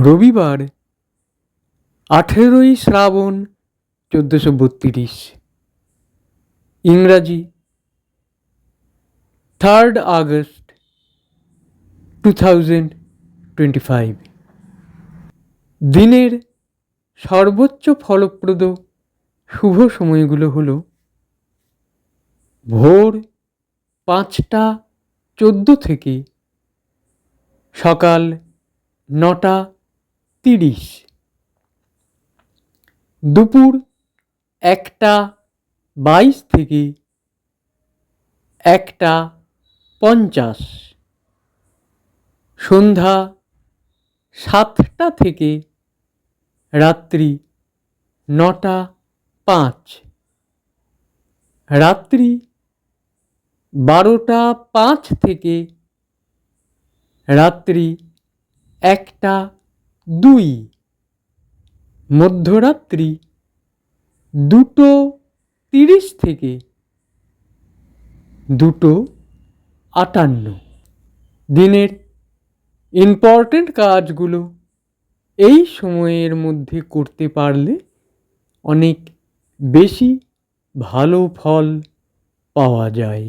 রবিবার 18ই শ্রাবণ 1432, ইংরাজি 3rd August 2025। দিনের সর্বোচ্চ ফলপ্রদ শুভ সময়গুলো হলো ভোর 5টা 14 থেকে সকাল 9টা 30, দুপুর 1টা 22 থেকে 1টা 50, সন্ধ্যা 7টা থেকে রাত্রি 9টা 5, রাত্রি 12টা 5 থেকে রাত্রি 1টা 2, মধ্যরাত্রি 2টো 30 থেকে 2টো 58। দিনের ইম্পর্ট্যান্ট কাজগুলো এই সময়ের মধ্যে করতে পারলে অনেক বেশি ভালো ফল পাওয়া যায়।